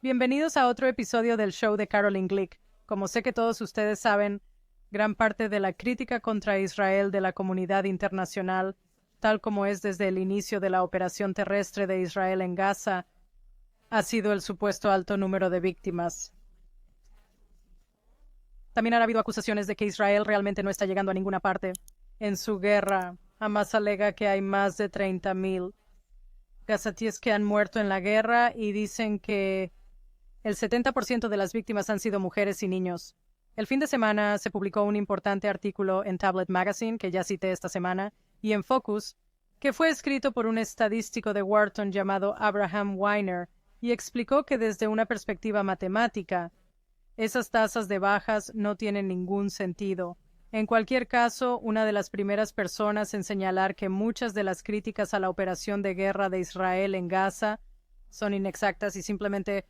Bienvenidos a otro episodio del show de Caroline Glick. Como sé que todos ustedes saben, gran parte de la crítica contra Israel de la comunidad internacional, tal como es desde el inicio de la operación terrestre de Israel en Gaza, ha sido el supuesto alto número de víctimas. También ha habido acusaciones de que Israel realmente no está llegando a ninguna parte. En su guerra, Hamas alega que hay más de 30,000 gazatíes que han muerto en la guerra y dicen que el 70% de las víctimas han sido mujeres y niños. El fin de semana se publicó un importante artículo en Tablet Magazine, que ya cité esta semana, y en Focus, que fue escrito por un estadístico de Wharton llamado Abraham Weiner, y explicó que desde una perspectiva matemática, esas tasas de bajas no tienen ningún sentido. En cualquier caso, una de las primeras personas en señalar que muchas de las críticas a la operación de guerra de Israel en Gaza son inexactas y simplemente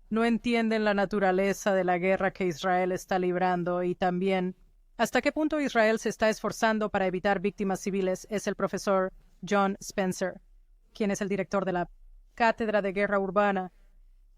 no entienden la naturaleza de la guerra que Israel está librando y también hasta qué punto Israel se está esforzando para evitar víctimas civiles es el profesor John Spencer, quien es el director de la Cátedra de Guerra Urbana,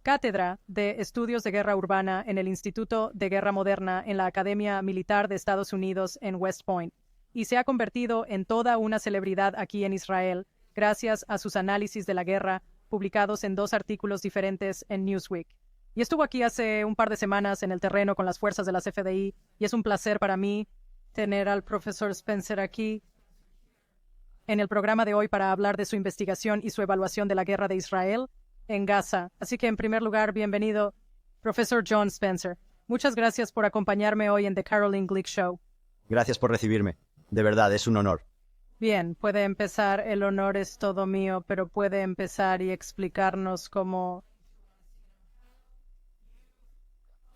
Cátedra de Estudios de Guerra Urbana en el Instituto de Guerra Moderna en la Academia Militar de Estados Unidos en West Point, y se ha convertido en toda una celebridad aquí en Israel gracias a sus análisis de la guerra publicados en 2 artículos diferentes en Newsweek. Y estuvo aquí hace un par de semanas en el terreno con las fuerzas de las FDI, y es un placer para mí tener al profesor Spencer aquí en el programa de hoy para hablar de su investigación y su evaluación de la guerra de Israel en Gaza. Así que, en primer lugar, bienvenido, profesor John Spencer. Muchas gracias por acompañarme hoy en The Caroline Glick Show. Gracias por recibirme. De verdad, es un honor. Bien, puede empezar. El honor es todo mío, pero puede empezar y explicarnos cómo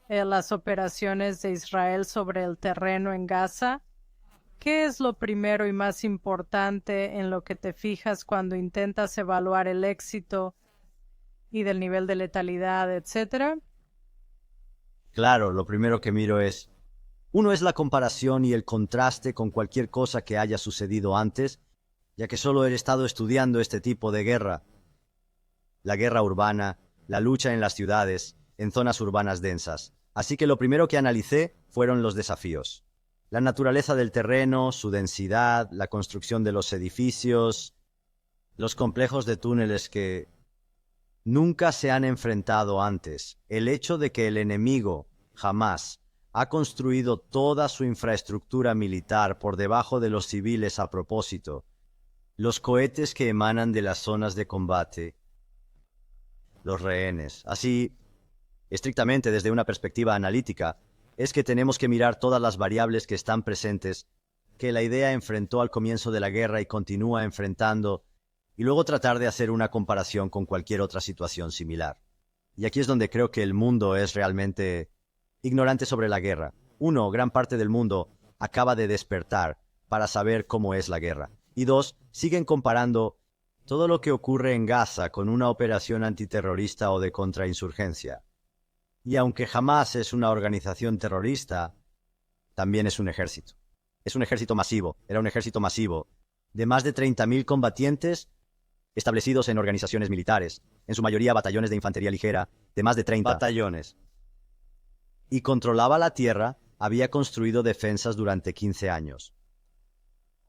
las operaciones de Israel sobre el terreno en Gaza. ¿Qué es lo primero y más importante en lo que te fijas cuando intentas evaluar el éxito y del nivel de letalidad, etcétera? Claro, lo primero que miro es... Uno es la comparación y el contraste con cualquier cosa que haya sucedido antes, ya que solo he estado estudiando este tipo de guerra. La guerra urbana, la lucha en las ciudades, en zonas urbanas densas. Así que lo primero que analicé fueron los desafíos. La naturaleza del terreno, su densidad, la construcción de los edificios, los complejos de túneles que nunca se han enfrentado antes. El hecho de que el enemigo, Hamas, ha construido toda su infraestructura militar por debajo de los civiles a propósito. Los cohetes que emanan de las zonas de combate. Los rehenes. Así, estrictamente desde una perspectiva analítica, es que tenemos que mirar todas las variables que están presentes, que la idea enfrentó al comienzo de la guerra y continúa enfrentando, y luego tratar de hacer una comparación con cualquier otra situación similar. Y aquí es donde creo que el mundo es realmente ignorante sobre la guerra. Uno, gran parte del mundo acaba de despertar para saber cómo es la guerra. Y dos, siguen comparando todo lo que ocurre en Gaza con una operación antiterrorista o de contrainsurgencia. Y aunque Hamas es una organización terrorista, también es un ejército. Es un ejército masivo, era un ejército masivo, de más de 30,000 combatientes establecidos en organizaciones militares, en su mayoría batallones de infantería ligera, de más de 30 batallones. Y controlaba la tierra, había construido defensas durante 15 años.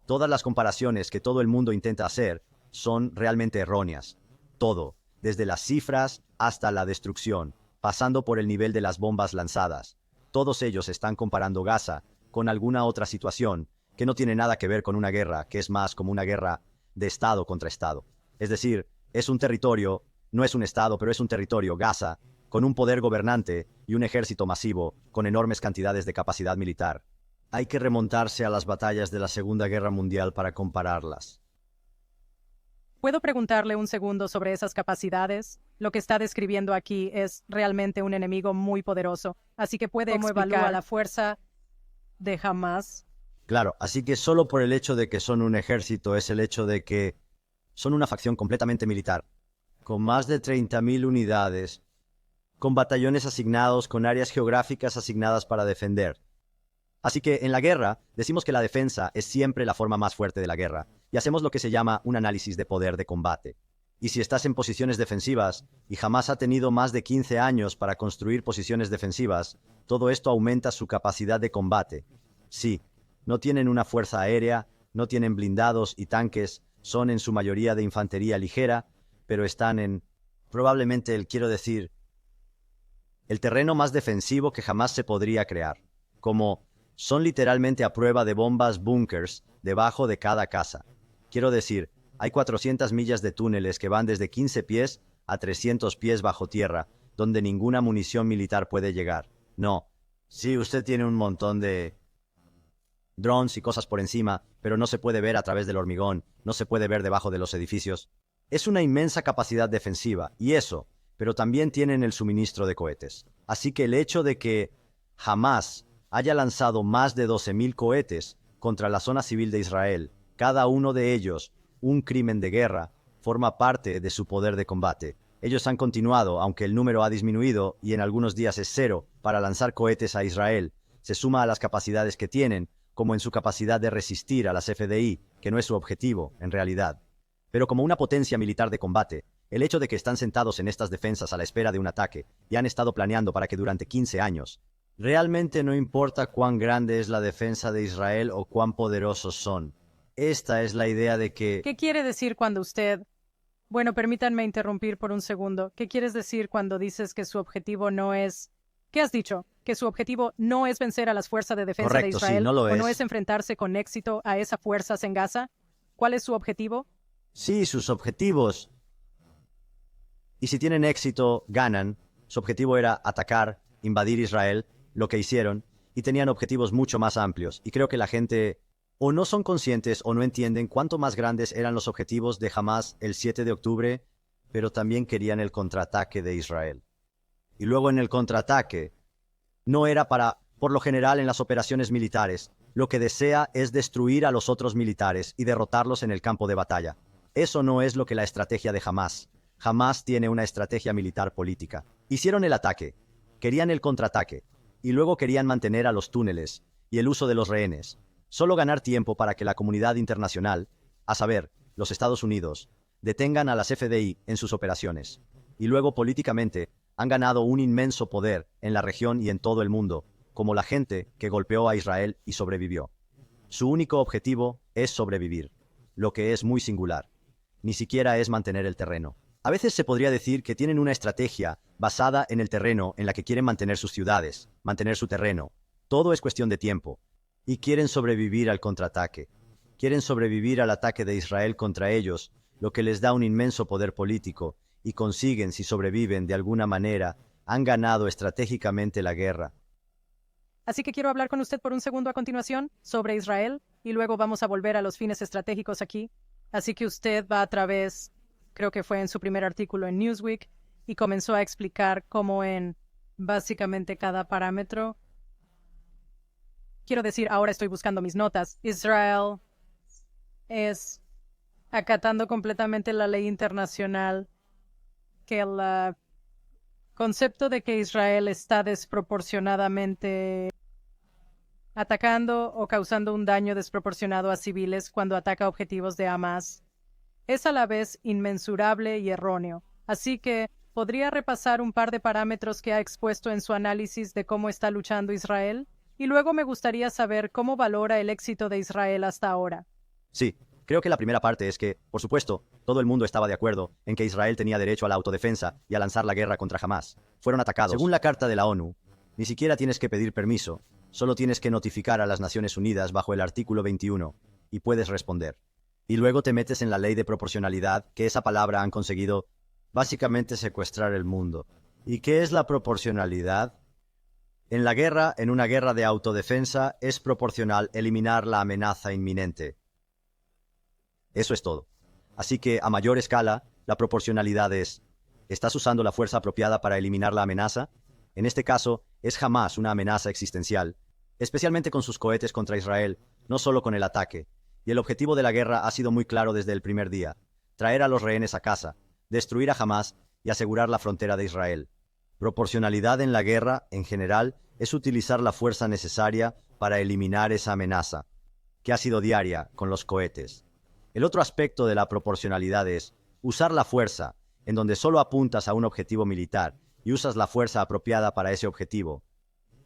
Todas las comparaciones que todo el mundo intenta hacer son realmente erróneas. Todo, desde las cifras hasta la destrucción, pasando por el nivel de las bombas lanzadas. Todos ellos están comparando Gaza con alguna otra situación que no tiene nada que ver con una guerra, que es más como una guerra de Estado contra Estado. Es decir, es un territorio, no es un Estado, pero es un territorio, Gaza, con un poder gobernante y un ejército masivo, con enormes cantidades de capacidad militar. Hay que remontarse a las batallas de la Segunda Guerra Mundial para compararlas. ¿Puedo preguntarle un segundo sobre esas capacidades? Lo que está describiendo aquí es realmente un enemigo muy poderoso, así que puede explicar cómo evalúa la fuerza de Hamas. Claro, así que solo por el hecho de que son un ejército es el hecho de que son una facción completamente militar, con más de 30,000 unidades, con batallones asignados, con áreas geográficas asignadas para defender. Así que en la guerra decimos que la defensa es siempre la forma más fuerte de la guerra, y hacemos lo que se llama un análisis de poder de combate. Y si estás en posiciones defensivas, y jamás ha tenido más de 15 años para construir posiciones defensivas, todo esto aumenta su capacidad de combate. Sí, no tienen una fuerza aérea, no tienen blindados y tanques, son en su mayoría de infantería ligera, pero están en, probablemente el terreno más defensivo que jamás se podría crear. Como son literalmente a prueba de bombas búnkers debajo de cada casa. Quiero decir, hay 400 millas de túneles que van desde 15 pies a 300 pies bajo tierra, donde ninguna munición militar puede llegar. No. Sí, usted tiene un montón de drones y cosas por encima, pero no se puede ver a través del hormigón, no se puede ver debajo de los edificios. Es una inmensa capacidad defensiva, y eso, pero también tienen el suministro de cohetes. Así que el hecho de que jamás haya lanzado más de 12.000 cohetes contra la zona civil de Israel, cada uno de ellos un crimen de guerra, forma parte de su poder de combate. Ellos han continuado, aunque el número ha disminuido y en algunos días es cero, para lanzar cohetes a Israel. Se suma a las capacidades que tienen, como en su capacidad de resistir a las FDI, que no es su objetivo, en realidad. Pero como una potencia militar de combate, el hecho de que están sentados en estas defensas a la espera de un ataque y han estado planeando para que durante 15 años, realmente no importa cuán grande es la defensa de Israel o cuán poderosos son. Esta es la idea de que... ¿Qué quiere decir cuando usted... Bueno, permítanme interrumpir por un segundo. ¿Qué quieres decir cuando dices que su objetivo no es... ¿Qué has dicho? ¿Que su objetivo no es vencer a las fuerzas de defensa Correcto, de Israel? sí, no lo ¿O es. no es enfrentarse con éxito a esas fuerzas en Gaza? ¿Cuál es su objetivo? Sí, sus objetivos. Y si tienen éxito, ganan. Su objetivo era atacar, invadir Israel, lo que hicieron, y tenían objetivos mucho más amplios. Y creo que la gente o no son conscientes o no entienden cuánto más grandes eran los objetivos de Hamás el 7 de octubre, pero también querían el contraataque de Israel. Y luego en el contraataque, no era por lo general en las operaciones militares, lo que desea es destruir a los otros militares y derrotarlos en el campo de batalla. Eso no es lo que la estrategia de Hamás. Hamás tiene una estrategia militar política. Hicieron el ataque, querían el contraataque, y luego querían mantener a los túneles y el uso de los rehenes. Solo ganar tiempo para que la comunidad internacional, a saber, los Estados Unidos, detengan a las FDI en sus operaciones. Y luego políticamente han ganado un inmenso poder en la región y en todo el mundo, como la gente que golpeó a Israel y sobrevivió. Su único objetivo es sobrevivir, lo que es muy singular. Ni siquiera es mantener el terreno. A veces se podría decir que tienen una estrategia basada en el terreno en la que quieren mantener sus ciudades, mantener su terreno. Todo es cuestión de tiempo. Y quieren sobrevivir al contraataque. Quieren sobrevivir al ataque de Israel contra ellos, lo que les da un inmenso poder político, y consiguen, si sobreviven de alguna manera, han ganado estratégicamente la guerra. Así que quiero hablar con usted por un segundo a continuación sobre Israel, y luego vamos a volver a los fines estratégicos aquí. Así que usted va a través, creo que fue en su primer artículo en Newsweek, y comenzó a explicar cómo en básicamente cada parámetro. Quiero decir, ahora estoy buscando mis notas. Israel es acatando completamente la ley internacional, que el concepto de que Israel está desproporcionadamente atacando o causando un daño desproporcionado a civiles cuando ataca objetivos de Hamás es a la vez inmensurable y erróneo. Así que, ¿podría repasar un par de parámetros que ha expuesto en su análisis de cómo está luchando Israel? Y luego me gustaría saber cómo valora el éxito de Israel hasta ahora. Sí, creo que la primera parte es que, por supuesto, todo el mundo estaba de acuerdo en que Israel tenía derecho a la autodefensa y a lanzar la guerra contra Hamás. Fueron atacados. Según la Carta de la ONU, ni siquiera tienes que pedir permiso, solo tienes que notificar a las Naciones Unidas bajo el artículo 21, y puedes responder. Y luego te metes en la ley de proporcionalidad, que esa palabra han conseguido básicamente secuestrar el mundo. ¿Y qué es la proporcionalidad? En la guerra, en una guerra de autodefensa, es proporcional eliminar la amenaza inminente. Eso es todo. Así que, a mayor escala, la proporcionalidad es: ¿estás usando la fuerza apropiada para eliminar la amenaza? En este caso, es jamás una amenaza existencial, especialmente con sus cohetes contra Israel, no solo con el ataque. Y el objetivo de la guerra ha sido muy claro desde el primer día: traer a los rehenes a casa, destruir a Hamás y asegurar la frontera de Israel. Proporcionalidad en la guerra, en general, es utilizar la fuerza necesaria para eliminar esa amenaza, que ha sido diaria con los cohetes. El otro aspecto de la proporcionalidad es: Usar la fuerza, en donde solo apuntas a un objetivo militar y usas la fuerza apropiada para ese objetivo.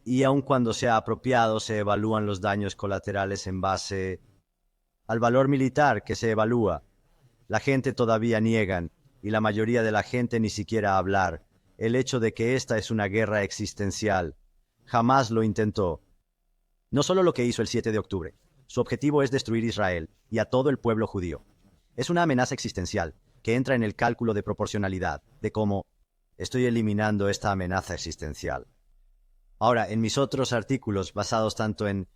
Y aun cuando sea apropiado, se evalúan los daños colaterales en base al valor militar que se evalúa. La gente todavía niegan, y la mayoría de la gente ni siquiera hablar, el hecho de que esta es una guerra existencial. Jamás lo intentó. No solo lo que hizo el 7 de octubre. Su objetivo es destruir Israel y a todo el pueblo judío. Es una amenaza existencial que entra en el cálculo de proporcionalidad, de cómo estoy eliminando esta amenaza existencial. Ahora, en mis otros artículos basados tanto en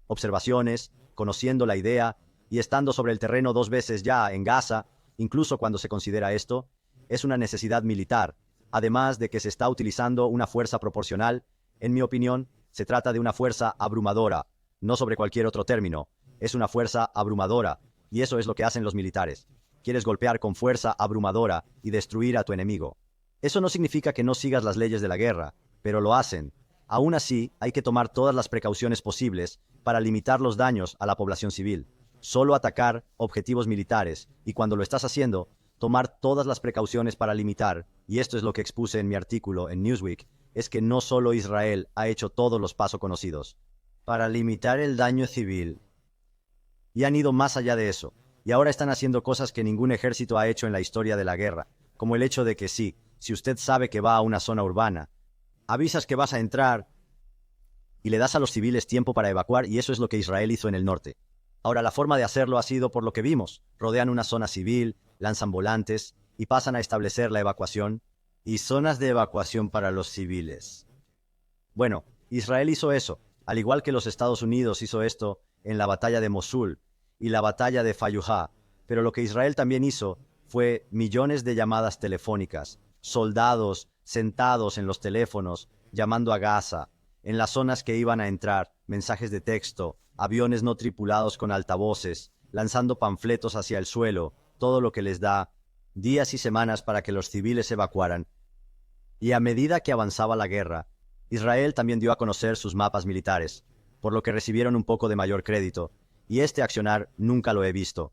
observaciones, conociendo la idea y estando sobre el terreno 2 veces ya en Gaza, incluso cuando se considera esto, es una necesidad militar, además de que se está utilizando una fuerza proporcional. En mi opinión, se trata de una fuerza abrumadora, no sobre cualquier otro término. Es una fuerza abrumadora, y eso es lo que hacen los militares. Quieres golpear con fuerza abrumadora y destruir a tu enemigo. Eso no significa que no sigas las leyes de la guerra, pero lo hacen. Aún así, hay que tomar todas las precauciones posibles para limitar los daños a la población civil. Solo atacar objetivos militares, y cuando lo estás haciendo, tomar todas las precauciones para limitar, y esto es lo que expuse en mi artículo en Newsweek, es que no solo Israel ha hecho todos los pasos conocidos para limitar el daño civil, y han ido más allá de eso, y ahora están haciendo cosas que ningún ejército ha hecho en la historia de la guerra, como el hecho de que sí, si usted sabe que va a una zona urbana, avisas que vas a entrar y le das a los civiles tiempo para evacuar, y eso es lo que Israel hizo en el norte. Ahora, la forma de hacerlo ha sido por lo que vimos. Rodean una zona civil, lanzan volantes y pasan a establecer la evacuación y zonas de evacuación para los civiles. Bueno, Israel hizo eso, al igual que los Estados Unidos hizo esto en la batalla de Mosul y la batalla de Fallujah, pero lo que Israel también hizo fue millones de llamadas telefónicas, soldados sentados en los teléfonos llamando a Gaza, en las zonas que iban a entrar, mensajes de texto, aviones no tripulados con altavoces, lanzando panfletos hacia el suelo, todo lo que les da días y semanas para que los civiles evacuaran. Y a medida que avanzaba la guerra, Israel también dio a conocer sus mapas militares, por lo que recibieron un poco de mayor crédito, y este accionar nunca lo he visto.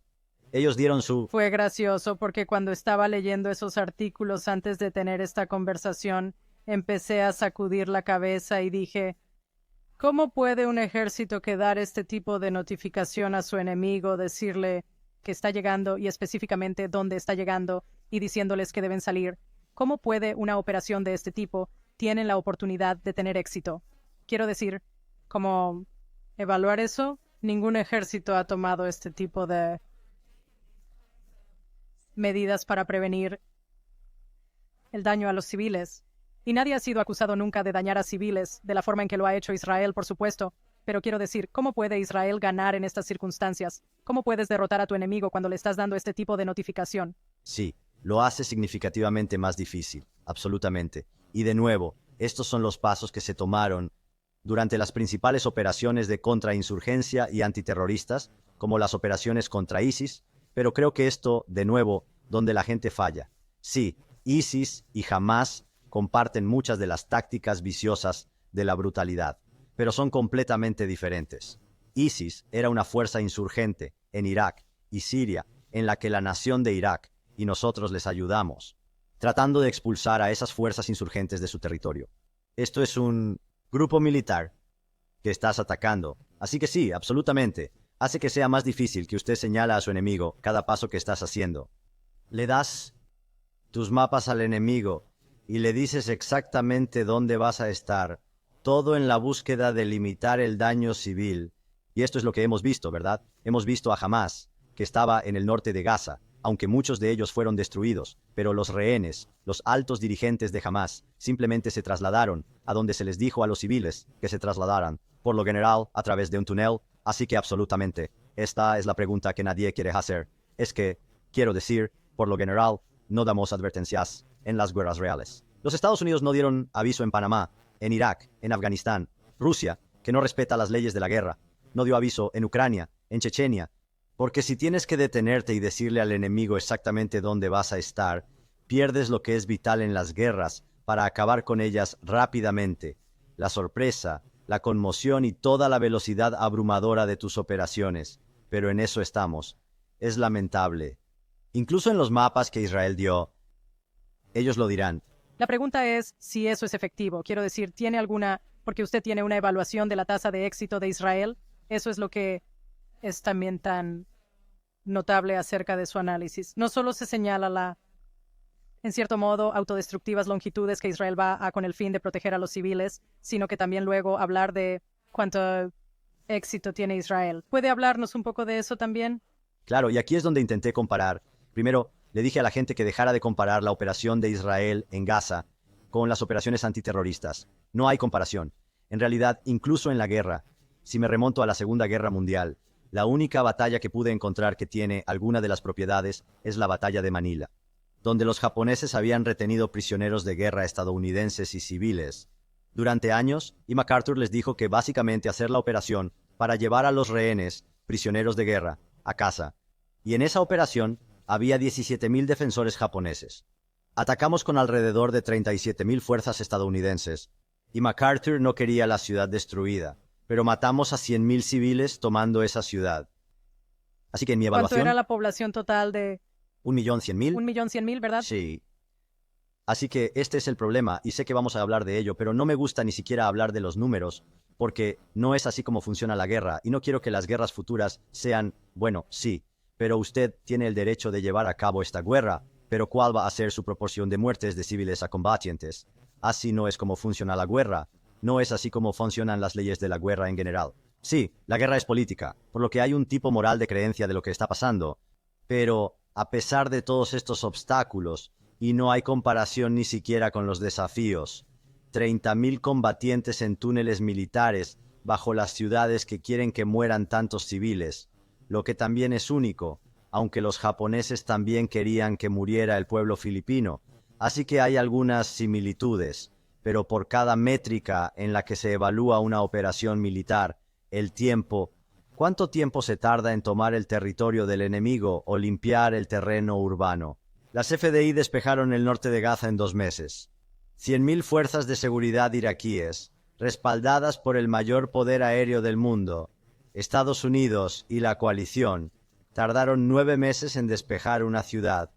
Ellos dieron su... Fue gracioso porque cuando estaba leyendo esos artículos antes de tener esta conversación, empecé a sacudir la cabeza y dije, ¿cómo puede un ejército que dar este tipo de notificación a su enemigo, decirle que está llegando y específicamente dónde está llegando y diciéndoles que deben salir? ¿Cómo puede una operación de este tipo tener la oportunidad de tener éxito? Quiero decir, ¿cómo evaluar eso? Ningún ejército ha tomado este tipo de medidas para prevenir el daño a los civiles. Y nadie ha sido acusado nunca de dañar a civiles, de la forma en que lo ha hecho Israel, por supuesto. Pero quiero decir, ¿cómo puede Israel ganar en estas circunstancias? ¿Cómo puedes derrotar a tu enemigo cuando le estás dando este tipo de notificación? Sí, lo hace significativamente más difícil, absolutamente. Y de nuevo, estos son los pasos que se tomaron durante las principales operaciones de contrainsurgencia y antiterroristas, como las operaciones contra ISIS, pero creo que esto, de nuevo, donde la gente falla. Sí, ISIS y Hamás comparten muchas de las tácticas viciosas de la brutalidad, pero son completamente diferentes. ISIS era una fuerza insurgente en Irak y Siria, en la que la nación de Irak y nosotros les ayudamos, tratando de expulsar a esas fuerzas insurgentes de su territorio. Esto es un grupo militar que estás atacando. Así que sí, absolutamente, hace que sea más difícil que usted señala a su enemigo cada paso que estás haciendo. Le das tus mapas al enemigo y le dices exactamente dónde vas a estar, todo en la búsqueda de limitar el daño civil. Y esto es lo que hemos visto, ¿verdad? Hemos visto a Hamás, que estaba en el norte de Gaza, aunque muchos de ellos fueron destruidos, pero los rehenes, los altos dirigentes de Hamás, simplemente se trasladaron a donde se les dijo a los civiles que se trasladaran, por lo general a través de un túnel. Así que absolutamente, esta es la pregunta que nadie quiere hacer. Es que, quiero decir, por lo general, no damos advertencias en las guerras reales. Los Estados Unidos no dieron aviso en Panamá, en Irak, en Afganistán. Rusia, que no respeta las leyes de la guerra, no dio aviso en Ucrania, en Chechenia. Porque si tienes que detenerte y decirle al enemigo exactamente dónde vas a estar, pierdes lo que es vital en las guerras para acabar con ellas rápidamente. La sorpresa, la conmoción y toda la velocidad abrumadora de tus operaciones. Pero en eso estamos. Es lamentable. Incluso en los mapas que Israel dio, ellos lo dirán. La pregunta es si eso es efectivo. Quiero decir, ¿tiene alguna, porque usted tiene una evaluación de la tasa de éxito de Israel? Eso es lo que es también tan notable acerca de su análisis. No solo se señala en cierto modo, autodestructivas longitudes que Israel va a con el fin de proteger a los civiles, sino que también luego hablar de cuánto éxito tiene Israel. ¿Puede hablarnos un poco de eso también? Claro, y aquí es donde intenté comparar. Primero, le dije a la gente que dejara de comparar la operación de Israel en Gaza con las operaciones antiterroristas. No hay comparación. En realidad, incluso en la guerra, si me remonto a la Segunda Guerra Mundial, la única batalla que pude encontrar que tiene alguna de las propiedades es la batalla de Manila, donde los japoneses habían retenido prisioneros de guerra estadounidenses y civiles durante años, y MacArthur les dijo que básicamente hacer la operación para llevar a los rehenes, prisioneros de guerra, a casa. Y en esa operación había 17.000 defensores japoneses. Atacamos con alrededor de 37.000 fuerzas estadounidenses, y MacArthur no quería la ciudad destruida, pero matamos a 100.000 civiles tomando esa ciudad. Así que en mi evaluación... ¿Cuánto era la población total de...? 1.100.000. 1.100.000, ¿verdad? Sí. Así que este es el problema, y sé que vamos a hablar de ello, pero no me gusta ni siquiera hablar de los números, porque no es así como funciona la guerra, y no quiero que las guerras futuras sean, bueno, sí, pero usted tiene el derecho de llevar a cabo esta guerra, pero ¿cuál va a ser su proporción de muertes de civiles a combatientes? Así no es como funciona la guerra, no es así como funcionan las leyes de la guerra en general. Sí, la guerra es política, por lo que hay un tipo moral de creencia de lo que está pasando, pero a pesar de todos estos obstáculos, y no hay comparación ni siquiera con los desafíos, 30.000 combatientes en túneles militares bajo las ciudades que quieren que mueran tantos civiles, lo que también es único, aunque los japoneses también querían que muriera el pueblo filipino, así que hay algunas similitudes, pero por cada métrica en la que se evalúa una operación militar, el tiempo, ¿cuánto tiempo se tarda en tomar el territorio del enemigo o limpiar el terreno urbano? Las FDI despejaron el norte de Gaza en 2 meses. 100.000 fuerzas de seguridad iraquíes, respaldadas por el mayor poder aéreo del mundo, Estados Unidos y la coalición, tardaron 9 meses en despejar una ciudad.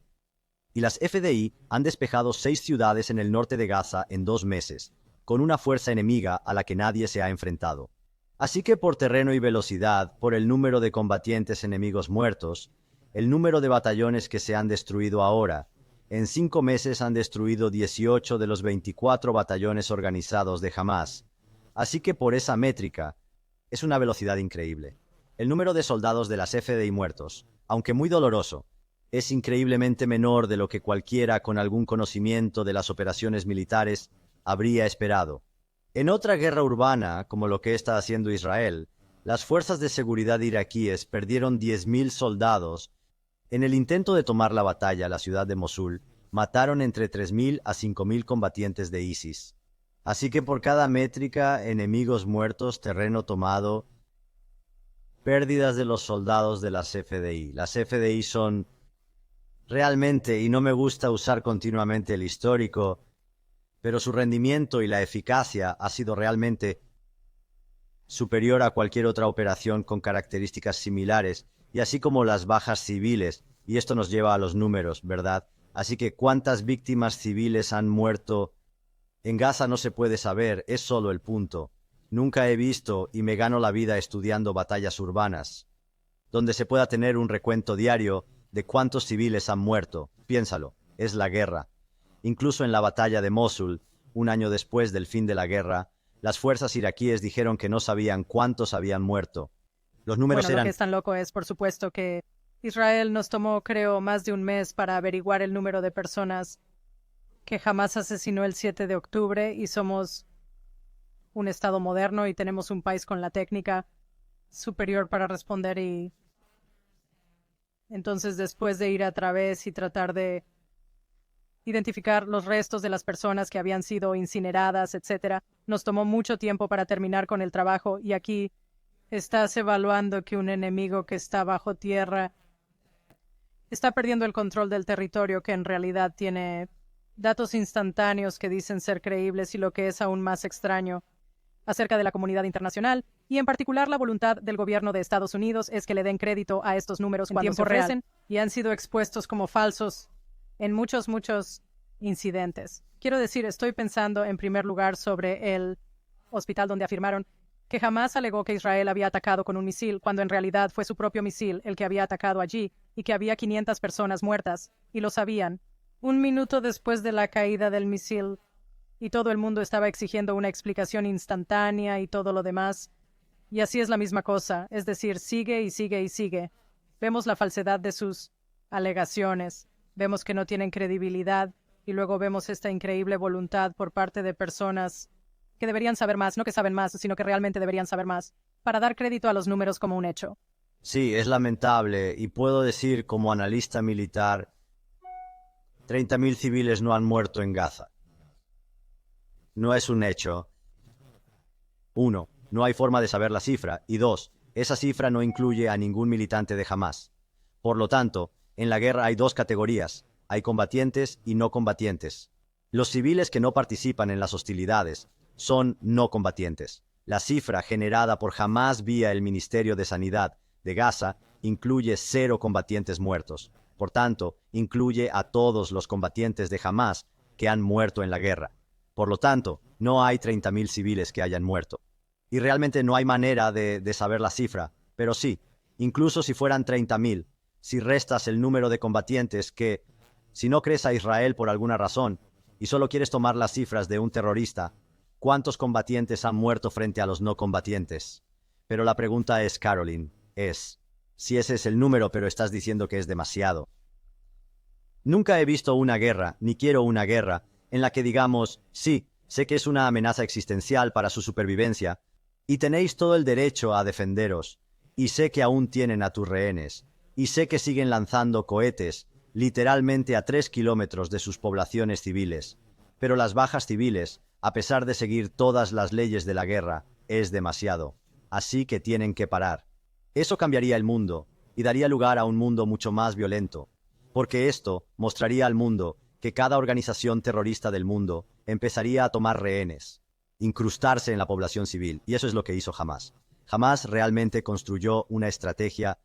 Y las FDI han despejado 6 ciudades en el norte de Gaza en 2 meses, con una fuerza enemiga a la que nadie se ha enfrentado. Así que por terreno y velocidad, por el número de combatientes enemigos muertos, el número de batallones que se han destruido ahora, en 5 meses han destruido 18 de los 24 batallones organizados de Hamás. Así que por esa métrica, es una velocidad increíble. El número de soldados de las FDI muertos, aunque muy doloroso, es increíblemente menor de lo que cualquiera con algún conocimiento de las operaciones militares habría esperado. En otra guerra urbana, como lo que está haciendo Israel, las fuerzas de seguridad iraquíes perdieron 10.000 soldados. En el intento de tomar la batalla a la ciudad de Mosul, mataron entre 3.000 a 5.000 combatientes de ISIS. Así que por cada métrica, enemigos muertos, terreno tomado, pérdidas de los soldados de las FDI. Las FDI son realmente, y no me gusta usar continuamente el histórico, pero su rendimiento y la eficacia ha sido realmente superior a cualquier otra operación con características similares, y así como las bajas civiles, y esto nos lleva a los números, ¿verdad? Así que ¿cuántas víctimas civiles han muerto? En Gaza no se puede saber, es solo el punto. Nunca he visto, y me gano la vida estudiando batallas urbanas, donde se pueda tener un recuento diario de cuántos civiles han muerto. Piénsalo, es la guerra. Incluso en la batalla de Mosul, un año después del fin de la guerra, las fuerzas iraquíes dijeron que no sabían cuántos habían muerto. Los números Bueno, eran... lo que es tan loco es, por supuesto, que Israel nos tomó, creo, más de un mes para averiguar el número de personas que jamás asesinó el 7 de octubre y somos un Estado moderno y tenemos un país con la técnica superior para responder y entonces después de ir a través y tratar de identificar los restos de las personas que habían sido incineradas, etcétera, nos tomó mucho tiempo para terminar con el trabajo y aquí estás evaluando que un enemigo que está bajo tierra está perdiendo el control del territorio que en realidad tiene datos instantáneos que dicen ser creíbles y lo que es aún más extraño acerca de la comunidad internacional y en particular la voluntad del gobierno de Estados Unidos es que le den crédito a estos números cuando se ofrecen y han sido expuestos como falsos en muchos incidentes. Quiero decir, estoy pensando en primer lugar sobre el hospital donde afirmaron que jamás alegó que Israel había atacado con un misil, cuando en realidad fue su propio misil el que había atacado allí y que había 500 personas muertas, y lo sabían. Un minuto después de la caída del misil, y todo el mundo estaba exigiendo una explicación instantánea y todo lo demás. Y así es la misma cosa, es decir, sigue y sigue y sigue. Vemos la falsedad de sus alegaciones, vemos que no tienen credibilidad, y luego vemos esta increíble voluntad por parte de personas que deberían saber más, no que saben más, sino que realmente deberían saber más, para dar crédito a los números como un hecho. Sí, es lamentable, y puedo decir como analista militar, 30.000 civiles no han muerto en Gaza. No es un hecho. 1. No hay forma de saber la cifra, y 2. Esa cifra no incluye a ningún militante de Hamás. Por lo tanto, en la guerra hay dos categorías, hay combatientes y no combatientes. Los civiles que no participan en las hostilidades son no combatientes. La cifra generada por Hamás vía el Ministerio de Sanidad de Gaza incluye 0 combatientes muertos. Por tanto, incluye a todos los combatientes de Hamás que han muerto en la guerra. Por lo tanto, no hay 30.000 civiles que hayan muerto. Y realmente no hay manera de saber la cifra, pero sí, incluso si fueran 30.000, si restas el número de combatientes que, si no crees a Israel por alguna razón, y solo quieres tomar las cifras de un terrorista, ¿cuántos combatientes han muerto frente a los no combatientes? Pero la pregunta es, Caroline, si ese es el número pero estás diciendo que es demasiado. Nunca he visto una guerra, ni quiero una guerra, en la que digamos, sí, sé que es una amenaza existencial para su supervivencia, y tenéis todo el derecho a defenderos, y sé que aún tienen a tus rehenes, y sé que siguen lanzando cohetes, literalmente a 3 kilómetros de sus poblaciones civiles, pero las bajas civiles, a pesar de seguir todas las leyes de la guerra, es demasiado, así que tienen que parar. Eso cambiaría el mundo, y daría lugar a un mundo mucho más violento, porque esto mostraría al mundo que cada organización terrorista del mundo empezaría a tomar rehenes, incrustarse en la población civil, y eso es lo que hizo Hamás. Hamás realmente construyó una estrategia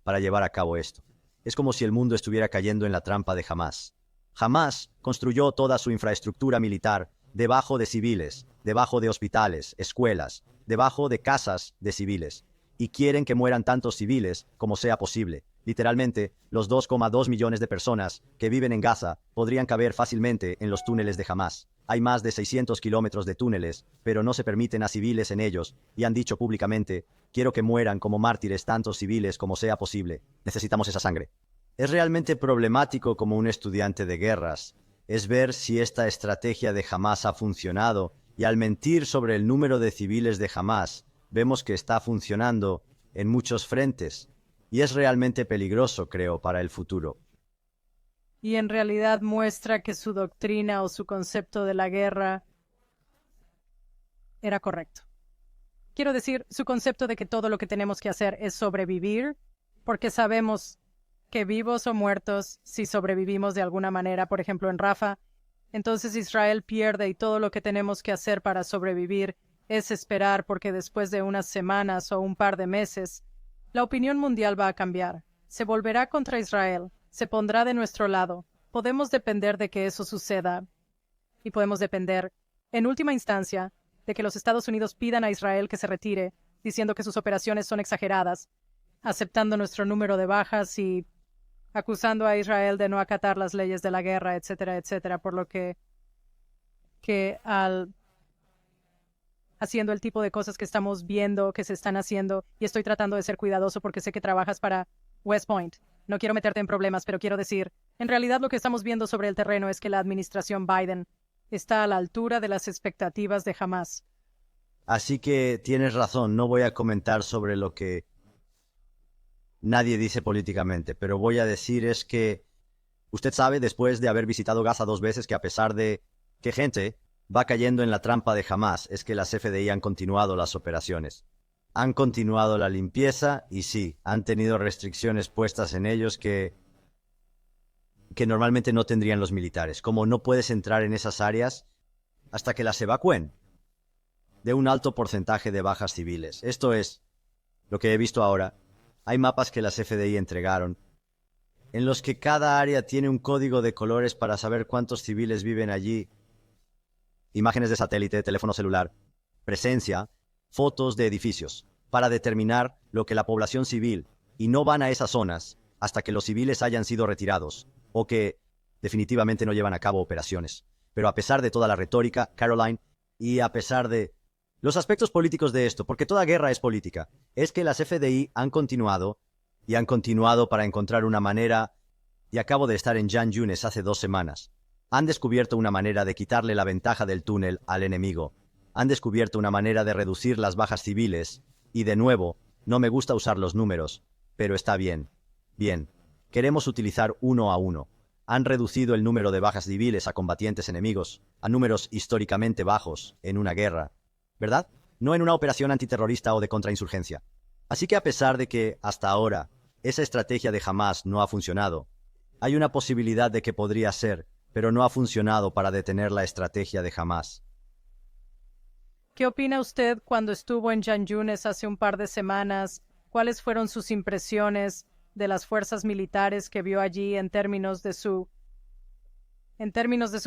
para llevar a cabo esto. Es como si el mundo estuviera cayendo en la trampa de Hamás. Hamás construyó toda su infraestructura militar debajo de civiles, debajo de hospitales, escuelas, debajo de casas de civiles, y quieren que mueran tantos civiles como sea posible. Literalmente, los 2,2 millones de personas que viven en Gaza podrían caber fácilmente en los túneles de Hamás. Hay más de 600 kilómetros de túneles, pero no se permiten a civiles en ellos, y han dicho públicamente, quiero que mueran como mártires tantos civiles como sea posible. Necesitamos esa sangre. Es realmente problemático como un estudiante de guerras, es ver si esta estrategia de Hamás ha funcionado, y al mentir sobre el número de civiles de Hamás, vemos que está funcionando en muchos frentes. Y es realmente peligroso, creo, para el futuro. Y en realidad muestra que su doctrina o su concepto de la guerra era correcto. Quiero decir, su concepto de que todo lo que tenemos que hacer es sobrevivir, porque sabemos que vivos o muertos, si sobrevivimos de alguna manera, por ejemplo en Rafah, entonces Israel pierde y todo lo que tenemos que hacer para sobrevivir es esperar porque después de unas semanas o un par de meses, la opinión mundial va a cambiar. Se volverá contra Israel. Se pondrá de nuestro lado. Podemos depender de que eso suceda. Y podemos depender, en última instancia, de que los Estados Unidos pidan a Israel que se retire, diciendo que sus operaciones son exageradas, aceptando nuestro número de bajas y acusando a Israel de no acatar las leyes de la guerra, etcétera, etcétera, por lo que al haciendo el tipo de cosas que estamos viendo que se están haciendo, y estoy tratando de ser cuidadoso porque sé que trabajas para West Point. No quiero meterte en problemas, pero quiero decir, en realidad lo que estamos viendo sobre el terreno es que la administración Biden está a la altura de las expectativas de Hamás. Así que tienes razón, no voy a comentar sobre lo que nadie dice políticamente, pero voy a decir es que usted sabe, después de haber visitado Gaza 2 veces, que a pesar de que gente va cayendo en la trampa de Hamás, es que las FDI han continuado las operaciones. Han continuado la limpieza y sí, han tenido restricciones puestas en ellos que normalmente no tendrían los militares. Como no puedes entrar en esas áreas hasta que las evacúen de un alto porcentaje de bajas civiles. Esto es lo que he visto ahora. Hay mapas que las FDI entregaron en los que cada área tiene un código de colores para saber cuántos civiles viven allí. Imágenes de satélite, teléfono celular, presencia, fotos de edificios, para determinar lo que la población civil, y no van a esas zonas hasta que los civiles hayan sido retirados, o que definitivamente no llevan a cabo operaciones. Pero a pesar de toda la retórica, Caroline, y a pesar de los aspectos políticos de esto, porque toda guerra es política, es que las FDI han continuado para encontrar una manera, y acabo de estar en Jan Yunes hace 2 semanas. Han descubierto una manera de quitarle la ventaja del túnel al enemigo. Han descubierto una manera de reducir las bajas civiles, y de nuevo, no me gusta usar los números, pero está bien. Bien, queremos utilizar 1 a 1. Han reducido el número de bajas civiles a combatientes enemigos, a números históricamente bajos en una guerra, ¿verdad? No en una operación antiterrorista o de contrainsurgencia. Así que a pesar de que, hasta ahora, esa estrategia de Hamás no ha funcionado, hay una posibilidad de que podría ser, pero no ha funcionado para detener la estrategia de Hamás. ¿Qué opina usted cuando estuvo en Jan Yunes hace un par de semanas? ¿Cuáles fueron sus impresiones de las fuerzas militares que vio allí en términos de su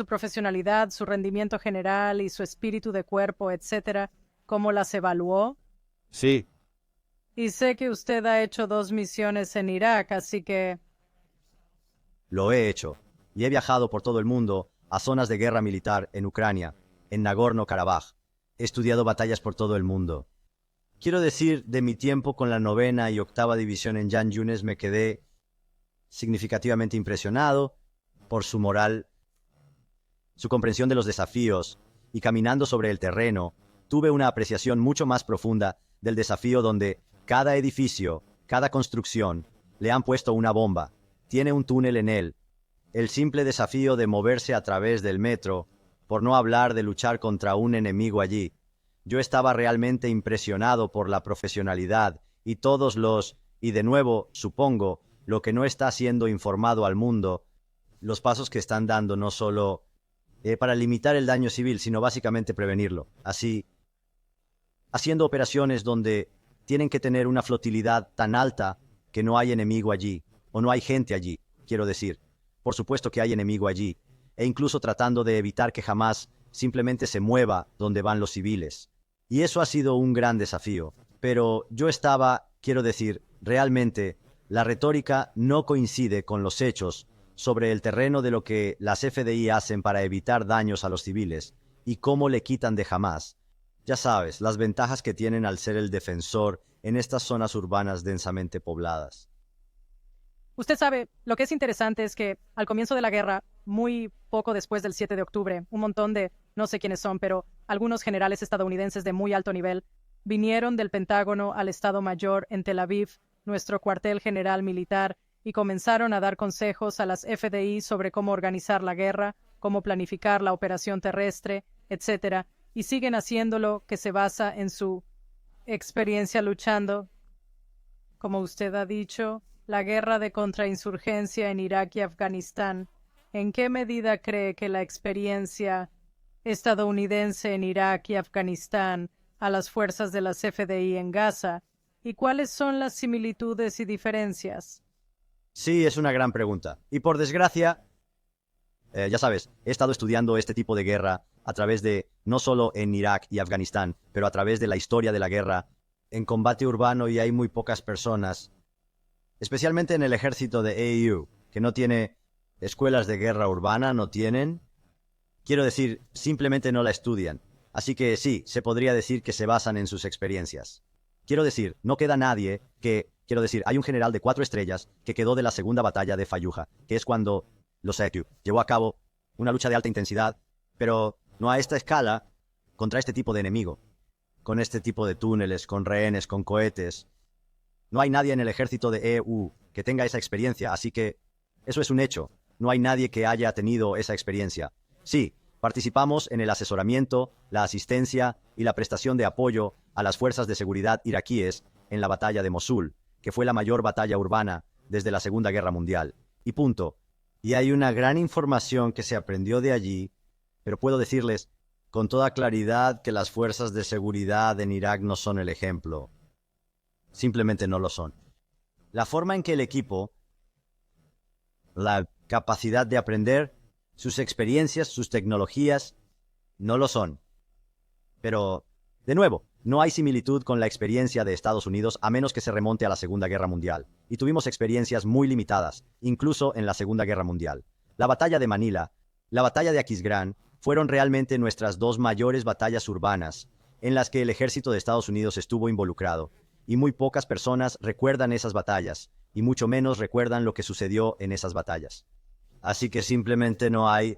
profesionalidad, su rendimiento general y su espíritu de cuerpo, etcétera? ¿Cómo las evaluó? Sí. Y sé que usted ha hecho 2 misiones en Irak, así que... Lo he hecho, y he viajado por todo el mundo a zonas de guerra militar en Ucrania, en Nagorno-Karabaj. He estudiado batallas por todo el mundo. Quiero decir, de mi tiempo con la 9ª y 8ª División en Jan Yunes me quedé significativamente impresionado por su moral, su comprensión de los desafíos, y caminando sobre el terreno, tuve una apreciación mucho más profunda del desafío donde cada edificio, cada construcción, le han puesto una bomba, tiene un túnel en él. El simple desafío de moverse a través del metro, por no hablar de luchar contra un enemigo allí. Yo estaba realmente impresionado por la profesionalidad y de nuevo, supongo, lo que no está siendo informado al mundo, los pasos que están dando no solo para limitar el daño civil, sino básicamente prevenirlo. Así, haciendo operaciones donde tienen que tener una flotilidad tan alta que no hay enemigo allí, o no hay gente allí, quiero decir. Por supuesto que hay enemigo allí, e incluso tratando de evitar que jamás simplemente se mueva donde van los civiles. Y eso ha sido un gran desafío. Pero quiero decir, realmente, la retórica no coincide con los hechos sobre el terreno de lo que las FDI hacen para evitar daños a los civiles y cómo le quitan de Hamás. Ya sabes, las ventajas que tienen al ser el defensor en estas zonas urbanas densamente pobladas. Usted sabe, lo que es interesante es que al comienzo de la guerra, muy poco después del 7 de octubre, un montón de, no sé quiénes son, pero algunos generales estadounidenses de muy alto nivel vinieron del Pentágono al Estado Mayor en Tel Aviv, nuestro cuartel general militar, y comenzaron a dar consejos a las FDI sobre cómo organizar la guerra, cómo planificar la operación terrestre, etcétera, y siguen haciéndolo, que se basa en su experiencia luchando, como usted ha dicho, la guerra de contrainsurgencia en Irak y Afganistán. ¿En qué medida cree que la experiencia estadounidense en Irak y Afganistán a las fuerzas de las FDI en Gaza? ¿Y cuáles son las similitudes y diferencias? Sí, es una gran pregunta. Y por desgracia, ya sabes, he estado estudiando este tipo de guerra a través de, no solo en Irak y Afganistán, pero a través de la historia de la guerra en combate urbano, y hay muy pocas personas, especialmente en el ejército de AU, que no tiene escuelas de guerra urbana, no tienen. Quiero decir, simplemente no la estudian. Así que sí, se podría decir que se basan en sus experiencias. Quiero decir, no queda nadie hay un general de 4 estrellas que quedó de la segunda batalla de Fallujah, que es cuando los AU llevó a cabo una lucha de alta intensidad, pero no a esta escala, contra este tipo de enemigo, con este tipo de túneles, con rehenes, con cohetes. No hay nadie en el ejército de EU que tenga esa experiencia, así que eso es un hecho. No hay nadie que haya tenido esa experiencia. Sí, participamos en el asesoramiento, la asistencia y la prestación de apoyo a las fuerzas de seguridad iraquíes en la batalla de Mosul, que fue la mayor batalla urbana desde la Segunda Guerra Mundial. Y punto. Y hay una gran información que se aprendió de allí, pero puedo decirles con toda claridad que las fuerzas de seguridad en Irak no son el ejemplo. Simplemente no lo son. La forma en que el equipo la capacidad de aprender, sus experiencias, sus tecnologías, no lo son. Pero, de nuevo, no hay similitud con la experiencia de Estados Unidos a menos que se remonte a la Segunda Guerra Mundial. Y tuvimos experiencias muy limitadas, incluso en la Segunda Guerra Mundial. La batalla de Manila, la batalla de Aquisgrán, fueron realmente nuestras dos mayores batallas urbanas, en las que el ejército de Estados Unidos estuvo involucrado. Y muy pocas personas recuerdan esas batallas, y mucho menos recuerdan lo que sucedió en esas batallas. Así que simplemente no hay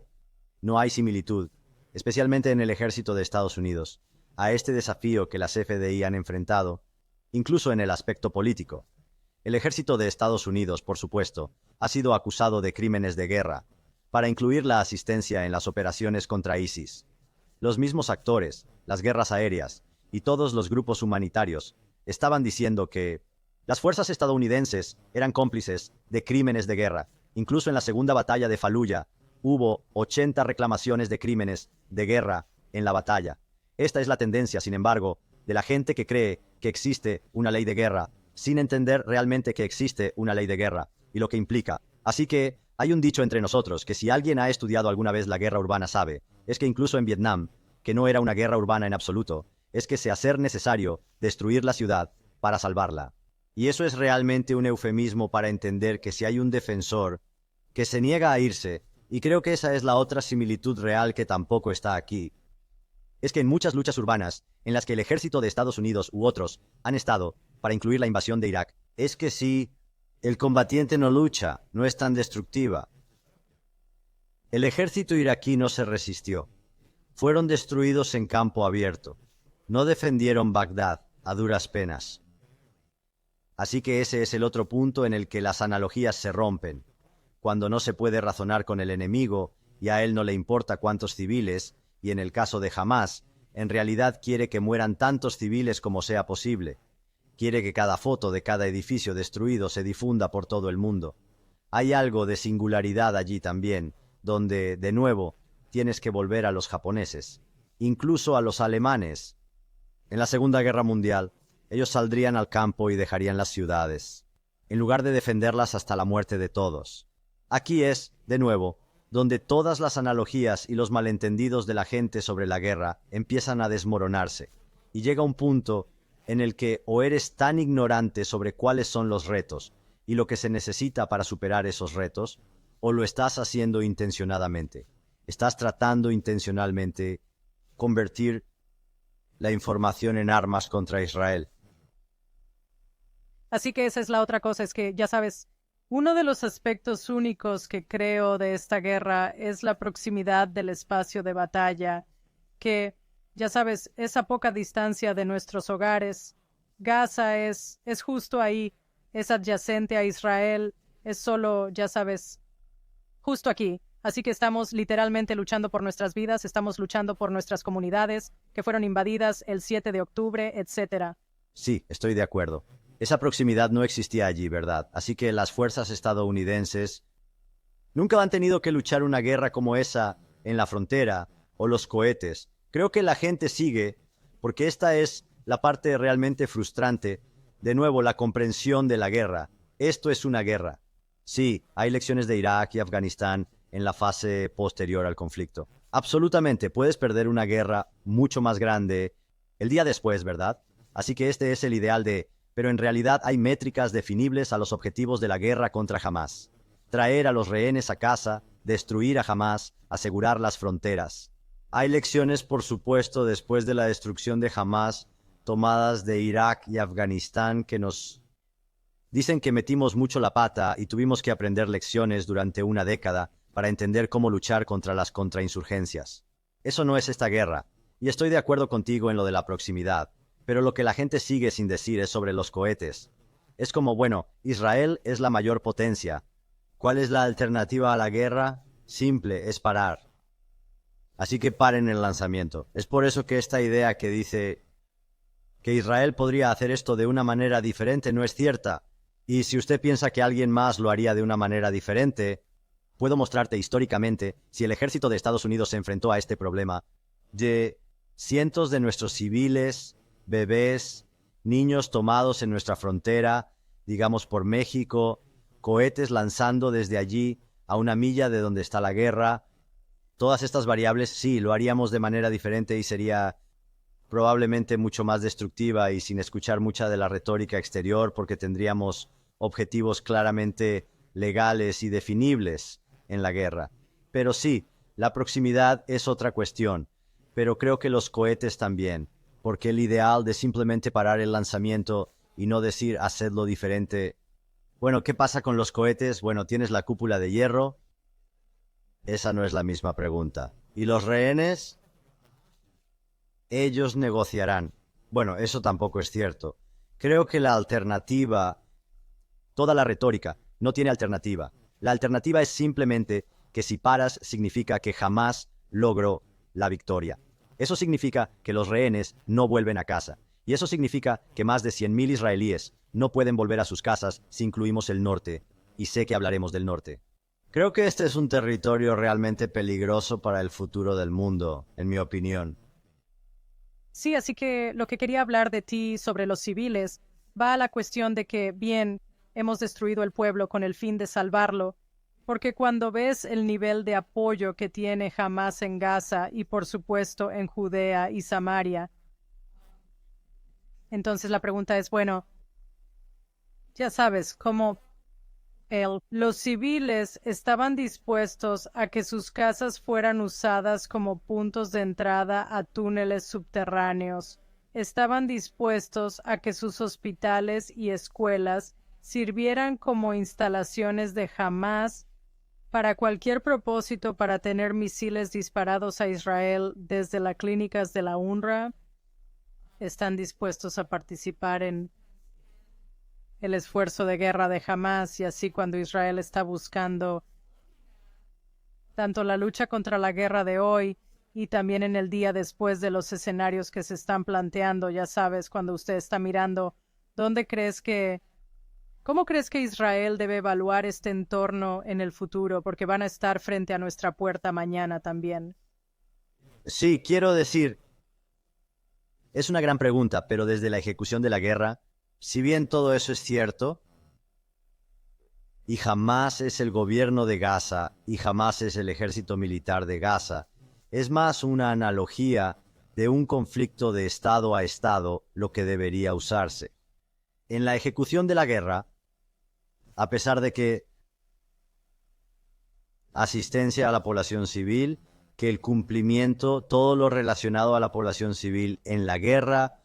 similitud, especialmente en el ejército de Estados Unidos, a este desafío que las FDI han enfrentado, incluso en el aspecto político. El ejército de Estados Unidos, por supuesto, ha sido acusado de crímenes de guerra, para incluir la asistencia en las operaciones contra ISIS. Los mismos actores, las guerras aéreas y todos los grupos humanitarios estaban diciendo que las fuerzas estadounidenses eran cómplices de crímenes de guerra. Incluso en la segunda batalla de Fallujah hubo 80 reclamaciones de crímenes de guerra en la batalla. Esta es la tendencia, sin embargo, de la gente que cree que existe una ley de guerra, sin entender realmente que existe una ley de guerra y lo que implica. Así que hay un dicho entre nosotros que si alguien ha estudiado alguna vez la guerra urbana sabe, es que incluso en Vietnam, que no era una guerra urbana en absoluto, es que se hace necesario destruir la ciudad para salvarla. Y eso es realmente un eufemismo para entender que si hay un defensor que se niega a irse, y creo que esa es la otra similitud real que tampoco está aquí, es que en muchas luchas urbanas, en las que el ejército de Estados Unidos u otros han estado, para incluir la invasión de Irak, es que si el combatiente no lucha, no es tan destructiva. El ejército iraquí no se resistió. Fueron destruidos en campo abierto. No defendieron Bagdad a duras penas. Así que ese es el otro punto en el que las analogías se rompen, cuando no se puede razonar con el enemigo y a él no le importa cuántos civiles, y en el caso de Hamás, en realidad quiere que mueran tantos civiles como sea posible. Quiere que cada foto de cada edificio destruido se difunda por todo el mundo. Hay algo de singularidad allí también, donde, de nuevo, tienes que volver a los japoneses, incluso a los alemanes. En la Segunda Guerra Mundial, ellos saldrían al campo y dejarían las ciudades, en lugar de defenderlas hasta la muerte de todos. Aquí es, de nuevo, donde todas las analogías y los malentendidos de la gente sobre la guerra empiezan a desmoronarse, y llega un punto en el que o eres tan ignorante sobre cuáles son los retos y lo que se necesita para superar esos retos, o lo estás haciendo intencionadamente. Estás tratando intencionalmente convertir la información en armas contra Israel. Así que esa es la otra cosa, es que, ya sabes, uno de los aspectos únicos que creo de esta guerra es la proximidad del espacio de batalla, que, ya sabes, es a poca distancia de nuestros hogares. Gaza es justo ahí, es adyacente a Israel, es solo, ya sabes, justo aquí. Así que estamos literalmente luchando por nuestras vidas, estamos luchando por nuestras comunidades que fueron invadidas el 7 de octubre, etc. Sí, estoy de acuerdo. Esa proximidad no existía allí, ¿verdad? Así que las fuerzas estadounidenses nunca han tenido que luchar una guerra como esa en la frontera o los cohetes. Creo que la gente sigue, porque esta es la parte realmente frustrante. De nuevo, la comprensión de la guerra. Esto es una guerra. Sí, hay lecciones de Irak y Afganistán en la fase posterior al conflicto. Absolutamente, puedes perder una guerra mucho más grande el día después, ¿verdad? Así que este es el ideal pero en realidad hay métricas definibles a los objetivos de la guerra contra Hamás. Traer a los rehenes a casa, destruir a Hamás, asegurar las fronteras. Hay lecciones, por supuesto, después de la destrucción de Hamás, tomadas de Irak y Afganistán, que nos dicen que metimos mucho la pata y tuvimos que aprender lecciones durante una década para entender cómo luchar contra las contrainsurgencias. Eso no es esta guerra, y estoy de acuerdo contigo en lo de la proximidad. Pero lo que la gente sigue sin decir es sobre los cohetes. Es como, bueno, Israel es la mayor potencia. ¿Cuál es la alternativa a la guerra? Simple, es parar. Así que paren el lanzamiento. Es por eso que esta idea que dice que Israel podría hacer esto de una manera diferente no es cierta. Y si usted piensa que alguien más lo haría de una manera diferente, puedo mostrarte históricamente si el ejército de Estados Unidos se enfrentó a este problema de cientos de nuestros civiles, bebés, niños tomados en nuestra frontera, digamos por México, cohetes lanzando desde allí a una milla de donde está la guerra. Todas estas variables, sí, lo haríamos de manera diferente y sería probablemente mucho más destructiva y sin escuchar mucha de la retórica exterior porque tendríamos objetivos claramente legales y definibles en la guerra. Pero sí, la proximidad es otra cuestión, pero creo que los cohetes también, porque el ideal de simplemente parar el lanzamiento y no decir hacedlo diferente. Bueno, ¿qué pasa con los cohetes? Bueno, tienes la cúpula de hierro. Esa no es la misma pregunta. ¿Y los rehenes? Ellos negociarán. Bueno, eso tampoco es cierto. Creo que la alternativa, toda la retórica, no tiene alternativa. La alternativa es simplemente que si paras significa que jamás logró la victoria. Eso significa que los rehenes no vuelven a casa. Y eso significa que más de 100.000 israelíes no pueden volver a sus casas si incluimos el norte. Y sé que hablaremos del norte. Creo que este es un territorio realmente peligroso para el futuro del mundo, en mi opinión. Sí, así que lo que quería hablar de ti sobre los civiles va a la cuestión de que, bien, hemos destruido el pueblo con el fin de salvarlo, porque cuando ves el nivel de apoyo que tiene Hamás en Gaza y por supuesto en Judea y Samaria, entonces la pregunta es, bueno, ya sabes, ¿cómo los civiles estaban dispuestos a que sus casas fueran usadas como puntos de entrada a túneles subterráneos? Estaban dispuestos a que sus hospitales y escuelas sirvieran como instalaciones de Hamás para cualquier propósito para tener misiles disparados a Israel desde las clínicas de la UNRWA. Están dispuestos a participar en el esfuerzo de guerra de Hamás y así cuando Israel está buscando tanto la lucha contra la guerra de hoy y también en el día después de los escenarios que se están planteando, ya sabes, cuando usted está mirando, ¿cómo crees que Israel debe evaluar este entorno en el futuro? Porque van a estar frente a nuestra puerta mañana también. Sí, quiero decir, es una gran pregunta, pero desde la ejecución de la guerra, si bien todo eso es cierto, y jamás es el gobierno de Gaza, y jamás es el ejército militar de Gaza, es más una analogía de un conflicto de estado a estado lo que debería usarse. En la ejecución de la guerra, a pesar de que asistencia a la población civil, que el cumplimiento, todo lo relacionado a la población civil en la guerra,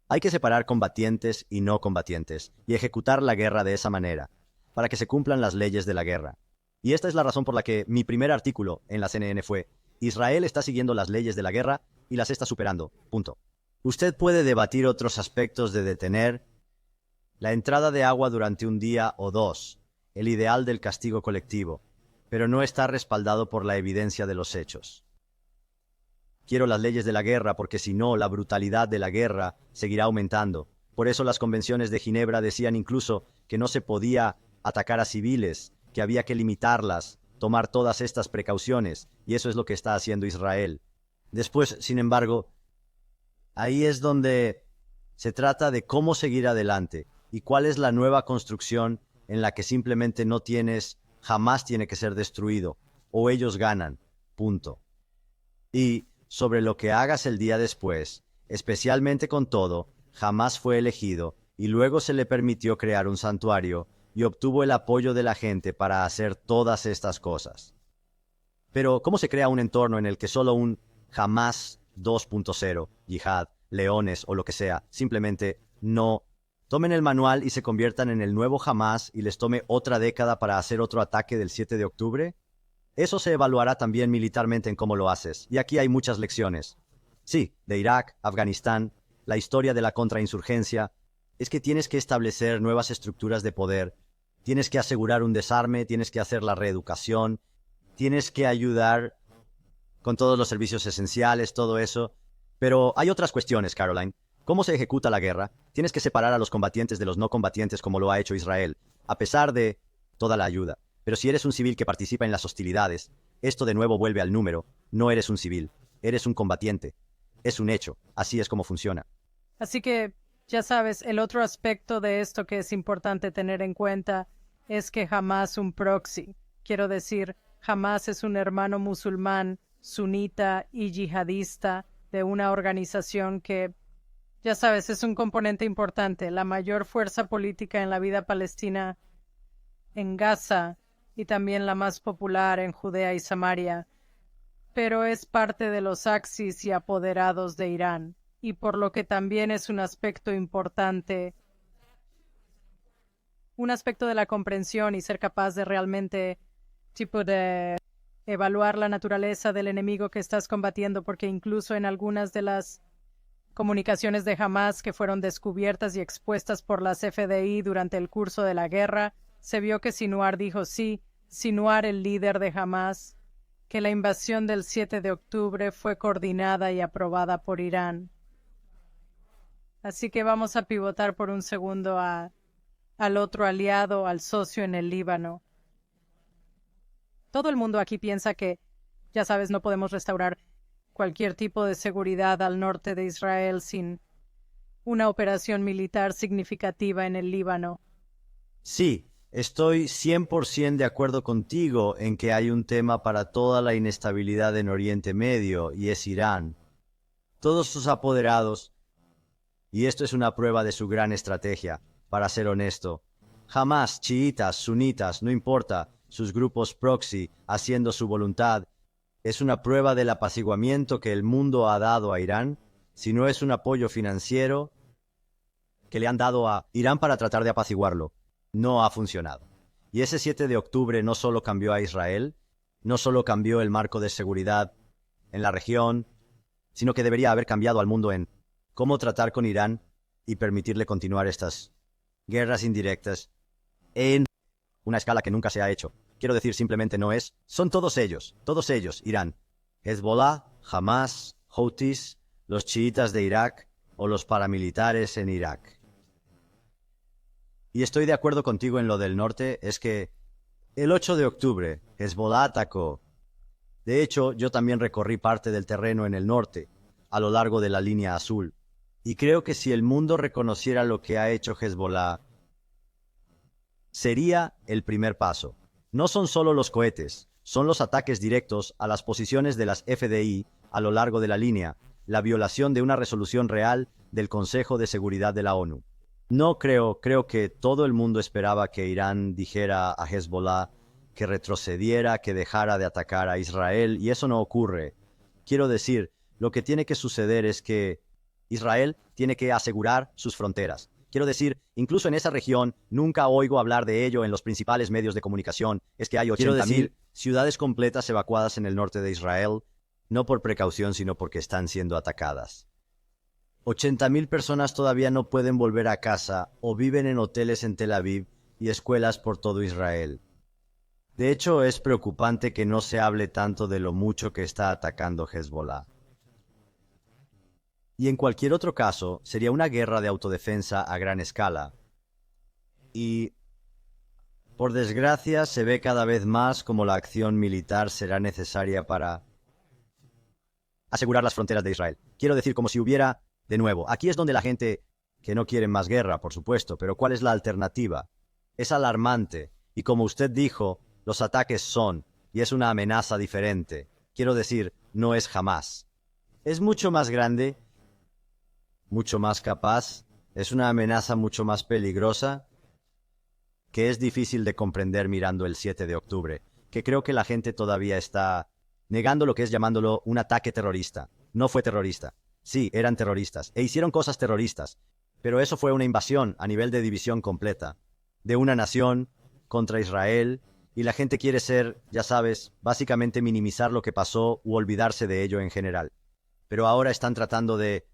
hay que separar combatientes y no combatientes, y ejecutar la guerra de esa manera, para que se cumplan las leyes de la guerra. Y esta es la razón por la que mi primer artículo en la CNN fue: Israel está siguiendo las leyes de la guerra y las está superando. Punto. Usted puede debatir otros aspectos de detener la entrada de agua durante un día o dos, el ideal del castigo colectivo, pero no está respaldado por la evidencia de los hechos. Quiero las leyes de la guerra porque si no, la brutalidad de la guerra seguirá aumentando. Por eso las convenciones de Ginebra decían incluso que no se podía atacar a civiles, que había que limitarlas, tomar todas estas precauciones, y eso es lo que está haciendo Israel. Después, sin embargo, ahí es donde se trata de cómo seguir adelante y cuál es la nueva construcción en la que simplemente no tienes, jamás tiene que ser destruido, o ellos ganan, punto. Y sobre lo que hagas el día después, especialmente con todo, jamás fue elegido y luego se le permitió crear un santuario y obtuvo el apoyo de la gente para hacer todas estas cosas. Pero, ¿cómo se crea un entorno en el que solo un Hamas 2.0, yihad, leones o lo que sea, simplemente no tomen el manual y se conviertan en el nuevo Hamas y les tome otra década para hacer otro ataque del 7 de octubre? Eso se evaluará también militarmente en cómo lo haces, y aquí hay muchas lecciones. Sí, de Irak, Afganistán, la historia de la contrainsurgencia, es que tienes que establecer nuevas estructuras de poder, tienes que asegurar un desarme, tienes que hacer la reeducación, tienes que ayudar con todos los servicios esenciales, todo eso. Pero hay otras cuestiones, Caroline. ¿Cómo se ejecuta la guerra? Tienes que separar a los combatientes de los no combatientes como lo ha hecho Israel, a pesar de toda la ayuda. Pero si eres un civil que participa en las hostilidades, esto de nuevo vuelve al número, no eres un civil, eres un combatiente. Es un hecho, así es como funciona. Así que Ya sabes, el otro aspecto de esto que es importante tener en cuenta es que Hamás un proxy. Quiero decir, Hamás es un hermano musulmán, sunita y yihadista de una organización que, ya sabes, es un componente importante, la mayor fuerza política en la vida palestina en Gaza y también la más popular en Judea y Samaria, pero es parte de los Axis y apoderados de Irán, y por lo que también es un aspecto importante, un aspecto de la comprensión y ser capaz de realmente de evaluar la naturaleza del enemigo que estás combatiendo, porque incluso en algunas de las comunicaciones de Hamás que fueron descubiertas y expuestas por las FDI durante el curso de la guerra, se vio que Sinwar dijo sí, Sinwar, el líder de Hamás, que la invasión del 7 de octubre fue coordinada y aprobada por Irán. Así que vamos a pivotar por un segundo al otro aliado, al socio en el Líbano. Todo el mundo aquí piensa que, ya sabes, no podemos restaurar cualquier tipo de seguridad al norte de Israel sin una operación militar significativa en el Líbano. Sí, estoy 100% de acuerdo contigo en que hay un tema para toda la inestabilidad en Oriente Medio, y es Irán. Todos sus apoderados, y esto es una prueba de su gran estrategia, para ser honesto. Jamás chiitas, sunitas, no importa, sus grupos proxy, haciendo su voluntad, es una prueba del apaciguamiento que el mundo ha dado a Irán, si no es un apoyo financiero que le han dado a Irán para tratar de apaciguarlo. No ha funcionado. Y ese 7 de octubre no solo cambió a Israel, no solo cambió el marco de seguridad en la región, sino que debería haber cambiado al mundo en cómo tratar con Irán y permitirle continuar estas guerras indirectas en una escala que nunca se ha hecho. Quiero decir, simplemente no es. Son todos ellos, Irán. Hezbollah, Hamas, Houthis, los chiitas de Irak o los paramilitares en Irak. Y estoy de acuerdo contigo en lo del norte, es que el 8 de octubre Hezbollah atacó. De hecho, yo también recorrí parte del terreno en el norte, a lo largo de la línea azul. Y creo que si el mundo reconociera lo que ha hecho Hezbollah, sería el primer paso. No son solo los cohetes, son los ataques directos a las posiciones de las FDI a lo largo de la línea, la violación de una resolución real del Consejo de Seguridad de la ONU. No creo que todo el mundo esperaba que Irán dijera a Hezbollah que retrocediera, que dejara de atacar a Israel, y eso no ocurre. Quiero decir, lo que tiene que suceder es que Israel tiene que asegurar sus fronteras. Quiero decir, incluso en esa región, nunca oigo hablar de ello en los principales medios de comunicación, es que hay 80.000 ciudades completas evacuadas en el norte de Israel, no por precaución, sino porque están siendo atacadas. 80.000 personas todavía no pueden volver a casa o viven en hoteles en Tel Aviv y escuelas por todo Israel. De hecho, es preocupante que no se hable tanto de lo mucho que está atacando Hezbollah. Y en cualquier otro caso, sería una guerra de autodefensa a gran escala. Y, por desgracia, se ve cada vez más como la acción militar será necesaria para asegurar las fronteras de Israel. Quiero decir, como si hubiera, de nuevo, aquí es donde la gente que no quiere más guerra, por supuesto, pero ¿cuál es la alternativa? Es alarmante, y como usted dijo, los ataques son, y es una amenaza diferente. Quiero decir, no es jamás. Es mucho más grande, mucho más capaz, es una amenaza mucho más peligrosa, que es difícil de comprender mirando el 7 de octubre, que creo que la gente todavía está negando lo que es llamándolo un ataque terrorista. No fue terrorista. Sí, eran terroristas, e hicieron cosas terroristas, pero eso fue una invasión a nivel de división completa, de una nación contra Israel, y la gente quiere ser, ya sabes, básicamente minimizar lo que pasó u olvidarse de ello en general. Pero ahora están tratando de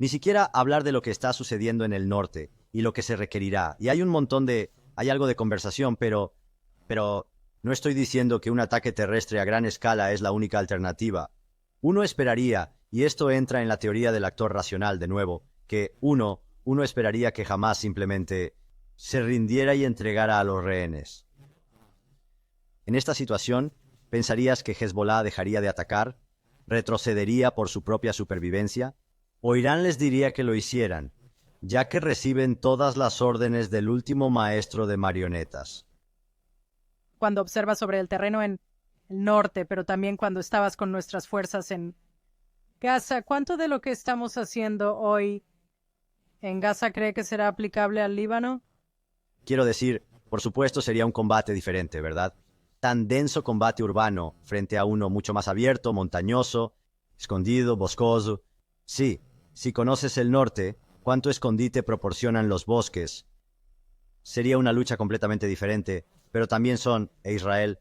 ni siquiera hablar de lo que está sucediendo en el norte y lo que se requerirá. Y hay hay algo de conversación, pero no estoy diciendo que un ataque terrestre a gran escala es la única alternativa. Uno esperaría, y esto entra en la teoría del actor racional de nuevo, que uno esperaría que jamás simplemente se rindiera y entregara a los rehenes. En esta situación, ¿pensarías que Hezbollah dejaría de atacar? ¿Retrocedería por su propia supervivencia? ¿O Irán les diría que lo hicieran? ya que reciben todas las órdenes del último maestro de marionetas. Cuando observas sobre el terreno en el norte, pero también cuando estabas con nuestras fuerzas en Gaza, ¿cuánto de lo que estamos haciendo hoy en Gaza cree que será aplicable al Líbano? Quiero decir, por supuesto sería un combate diferente, ¿verdad? Tan denso combate urbano frente a uno mucho más abierto, montañoso, escondido, boscoso. Sí, si conoces el norte, cuánto escondite proporcionan los bosques. Sería una lucha completamente diferente, pero también son, Israel,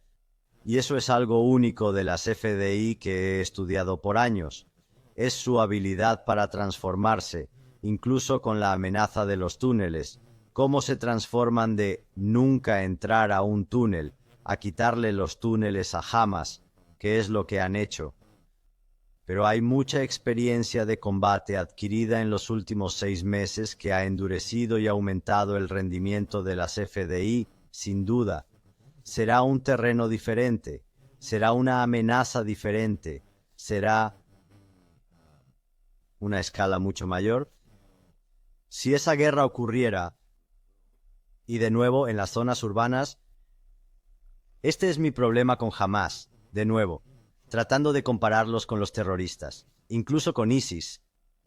y eso es algo único de las FDI que he estudiado por años. Es su habilidad para transformarse, incluso con la amenaza de los túneles. Cómo se transforman de nunca entrar a un túnel a quitarle los túneles a Hamas, que es lo que han hecho. Pero hay mucha experiencia de combate adquirida en los últimos 6 meses que ha endurecido y aumentado el rendimiento de las FDI, sin duda. Será un terreno diferente, será una amenaza diferente, será una escala mucho mayor. Si esa guerra ocurriera, y de nuevo en las zonas urbanas, este es mi problema con Hamas, de nuevo, tratando de compararlos con los terroristas, incluso con ISIS,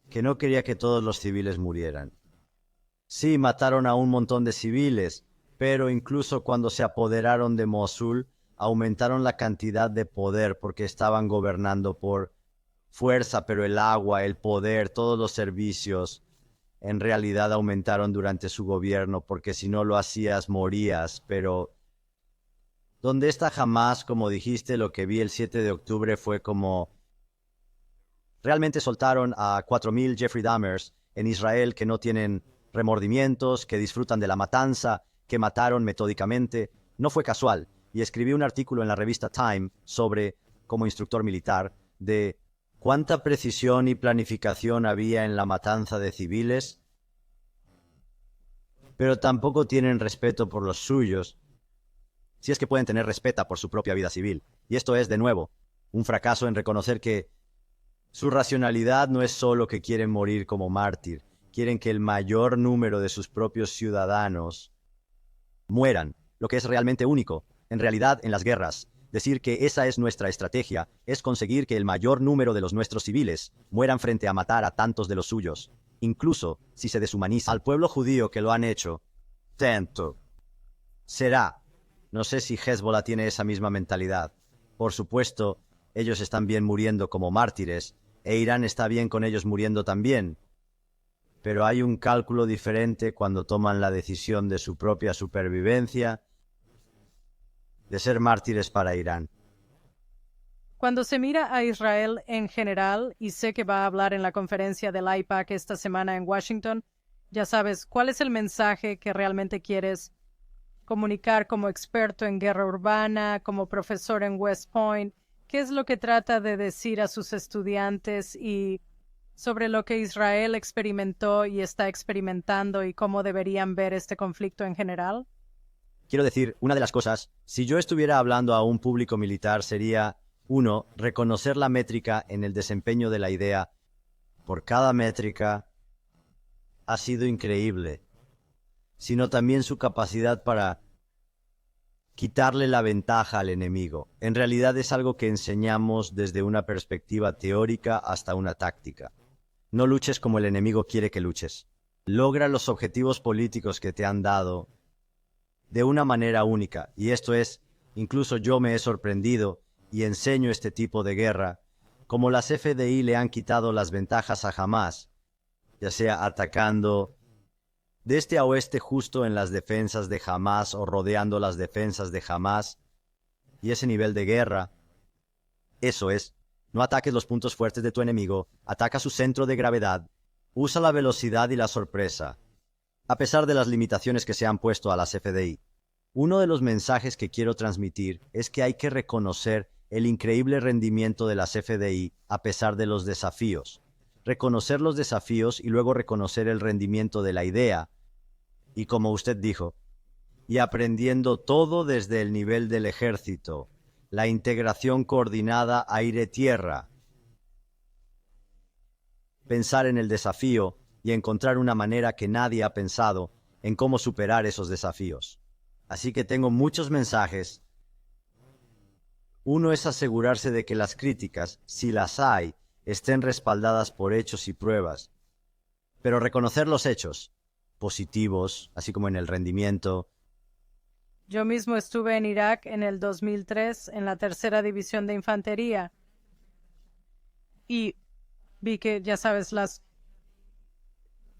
que no quería que todos los civiles murieran. Sí, mataron a un montón de civiles, pero incluso cuando se apoderaron de Mosul, aumentaron la cantidad de poder porque estaban gobernando por fuerza, pero el agua, el poder, todos los servicios, en realidad aumentaron durante su gobierno, porque si no lo hacías, morías, pero ¿dónde está Hamas? Como dijiste, lo que vi el 7 de octubre fue como realmente soltaron a 4,000 Jeffrey Dahmers en Israel que no tienen remordimientos, que disfrutan de la matanza, que mataron metódicamente. No fue casual, y escribí un artículo en la revista Time sobre, como instructor militar, de cuánta precisión y planificación había en la matanza de civiles, pero tampoco tienen respeto por los suyos, si es que pueden tener respeto por su propia vida civil. Y esto es, de nuevo, un fracaso en reconocer que su racionalidad no es solo que quieren morir como mártir, quieren que el mayor número de sus propios ciudadanos mueran, lo que es realmente único, en realidad, en las guerras. Decir que esa es nuestra estrategia es conseguir que el mayor número de los nuestros civiles mueran frente a matar a tantos de los suyos, incluso si se deshumaniza al pueblo judío que lo han hecho. Tanto. Será. No sé si Hezbollah tiene esa misma mentalidad. Por supuesto, ellos están bien muriendo como mártires, e Irán está bien con ellos muriendo también. Pero hay un cálculo diferente cuando toman la decisión de su propia supervivencia, de ser mártires para Irán. Cuando se mira a Israel en general, y sé que va a hablar en la conferencia del AIPAC esta semana en Washington, ya sabes, ¿cuál es el mensaje que realmente quieres comunicar como experto en guerra urbana, como profesor en West Point? ¿Qué es lo que trata de decir a sus estudiantes y sobre lo que Israel experimentó y está experimentando y cómo deberían ver este conflicto en general? Quiero decir, una de las cosas, si yo estuviera hablando a un público militar sería, 1, reconocer la métrica en el desempeño de la idea. Por cada métrica ha sido increíble, sino también su capacidad para quitarle la ventaja al enemigo. En realidad es algo que enseñamos desde una perspectiva teórica hasta una táctica. No luches como el enemigo quiere que luches. Logra los objetivos políticos que te han dado de una manera única, y esto es, incluso yo me he sorprendido y enseño este tipo de guerra, como las FDI le han quitado las ventajas a Hamas, ya sea atacando de este a oeste justo en las defensas de Hamas o rodeando las defensas de Hamas, y ese nivel de guerra, eso es, no ataques los puntos fuertes de tu enemigo, ataca su centro de gravedad, usa la velocidad y la sorpresa, a pesar de las limitaciones que se han puesto a las FDI. Uno de los mensajes que quiero transmitir es que hay que reconocer el increíble rendimiento de las FDI a pesar de los desafíos. Reconocer los desafíos y luego reconocer el rendimiento de la idea. Y como usted dijo, y aprendiendo todo desde el nivel del ejército, la integración coordinada aire-tierra. Pensar en el desafío, y encontrar una manera que nadie ha pensado en cómo superar esos desafíos. Así que tengo muchos mensajes. Uno es asegurarse de que las críticas, si las hay, estén respaldadas por hechos y pruebas. Pero reconocer los hechos, positivos, así como en el rendimiento. Yo mismo estuve en Irak en el 2003 en la tercera división de infantería y vi que, ya sabes,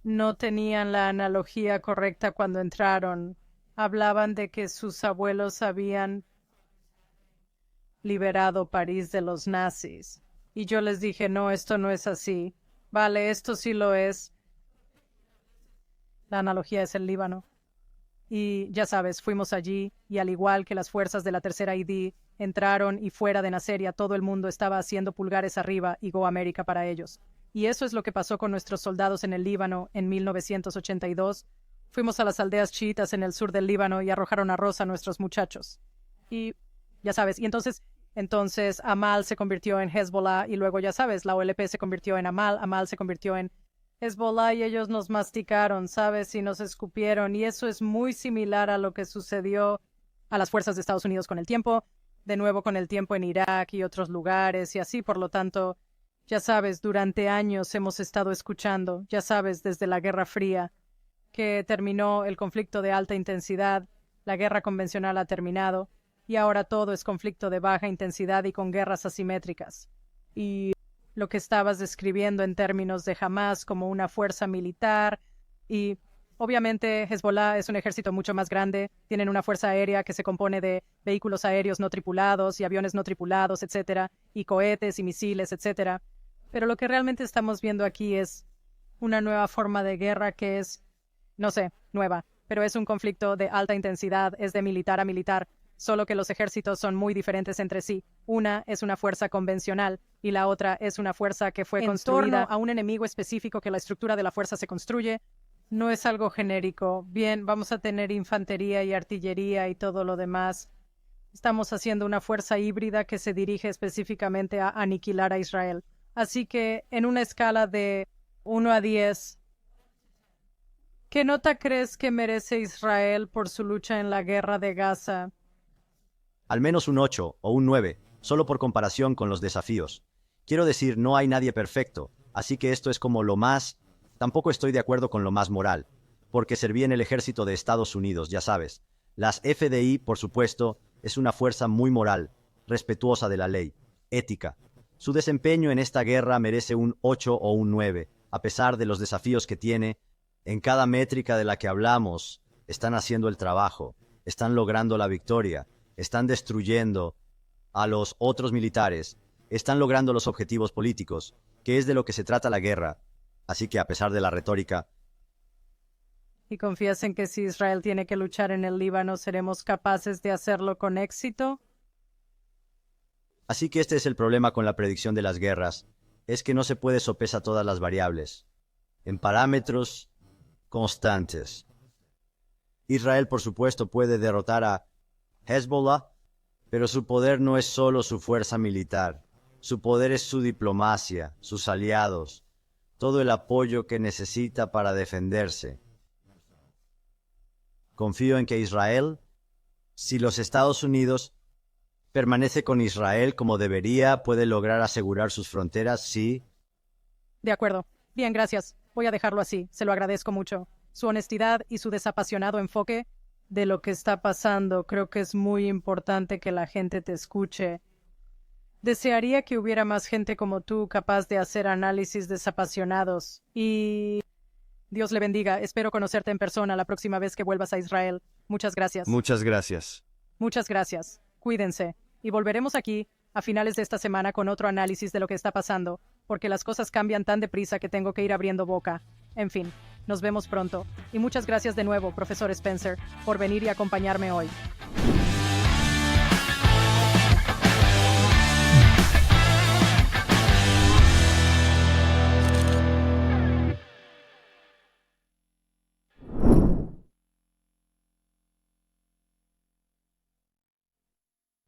no tenían la analogía correcta cuando entraron. Hablaban de que sus abuelos habían liberado París de los nazis. Y yo les dije, no, esto no es así. Vale, esto sí lo es. La analogía es el Líbano. Y ya sabes, fuimos allí y al igual que las fuerzas de la tercera ID entraron y fuera de Nasseria todo el mundo estaba haciendo pulgares arriba y Go America para ellos. Y eso es lo que pasó con nuestros soldados en el Líbano en 1982. Fuimos a las aldeas chiitas en el sur del Líbano y arrojaron arroz a nuestros muchachos. Y ya sabes, y entonces Amal se convirtió en Hezbollah y luego ya sabes, la OLP se convirtió en Amal se convirtió en Hezbollah y ellos nos masticaron, ¿sabes? Y nos escupieron. Y eso es muy similar a lo que sucedió a las fuerzas de Estados Unidos con el tiempo, de nuevo con el tiempo en Irak y otros lugares y así. Por lo tanto, ya sabes, durante años hemos estado escuchando, ya sabes, desde la Guerra Fría, que terminó el conflicto de alta intensidad, la guerra convencional ha terminado, y ahora todo es conflicto de baja intensidad y con guerras asimétricas. Y lo que estabas describiendo en términos de Hamas como una fuerza militar y obviamente Hezbollah es un ejército mucho más grande, tienen una fuerza aérea que se compone de vehículos aéreos no tripulados y aviones no tripulados, etcétera, y cohetes y misiles, etcétera. Pero lo que realmente estamos viendo aquí es una nueva forma de guerra que es, no sé, nueva, pero es un conflicto de alta intensidad, es de militar a militar, solo que los ejércitos son muy diferentes entre sí. Una es una fuerza convencional y la otra es una fuerza que fue construida a un enemigo específico que la estructura de la fuerza se construye. No es algo genérico. Bien, vamos a tener infantería y artillería y todo lo demás. Estamos haciendo una fuerza híbrida que se dirige específicamente a aniquilar a Israel. Así que en una escala de 1 a 10, ¿qué nota crees que merece Israel por su lucha en la guerra de Gaza? Al menos un 8 o un 9, solo por comparación con los desafíos. Quiero decir, no hay nadie perfecto, así que esto es como lo más. Tampoco estoy de acuerdo con lo más moral, porque serví en el ejército de Estados Unidos, ya sabes. Las FDI, por supuesto, es una fuerza muy moral, respetuosa de la ley, ética. Su desempeño en esta guerra merece un 8 o un 9, a pesar de los desafíos que tiene. En cada métrica de la que hablamos, están haciendo el trabajo, están logrando la victoria, están destruyendo a los otros militares, están logrando los objetivos políticos, que es de lo que se trata la guerra. Así que a pesar de la retórica... ¿Y confías en que si Israel tiene que luchar en el Líbano, seremos capaces de hacerlo con éxito? Así que este es el problema con la predicción de las guerras, es que no se puede sopesar todas las variables, en parámetros constantes. Israel, por supuesto, puede derrotar a Hezbollah, pero su poder no es solo su fuerza militar, su poder es su diplomacia, sus aliados, todo el apoyo que necesita para defenderse. Confío en que Israel, si los Estados Unidos permanece con Israel como debería, puede lograr asegurar sus fronteras, sí. De acuerdo. Bien, gracias. Voy a dejarlo así. Se lo agradezco mucho. Su honestidad y su desapasionado enfoque de lo que está pasando. Creo que es muy importante que la gente te escuche. Desearía que hubiera más gente como tú capaz de hacer análisis desapasionados. Y Dios le bendiga. Espero conocerte en persona la próxima vez que vuelvas a Israel. Muchas gracias. Muchas gracias. Muchas gracias. Cuídense. Y volveremos aquí a finales de esta semana con otro análisis de lo que está pasando, porque las cosas cambian tan deprisa que tengo que ir abriendo boca. En fin, nos vemos pronto. Y muchas gracias de nuevo, profesor Spencer, por venir y acompañarme hoy.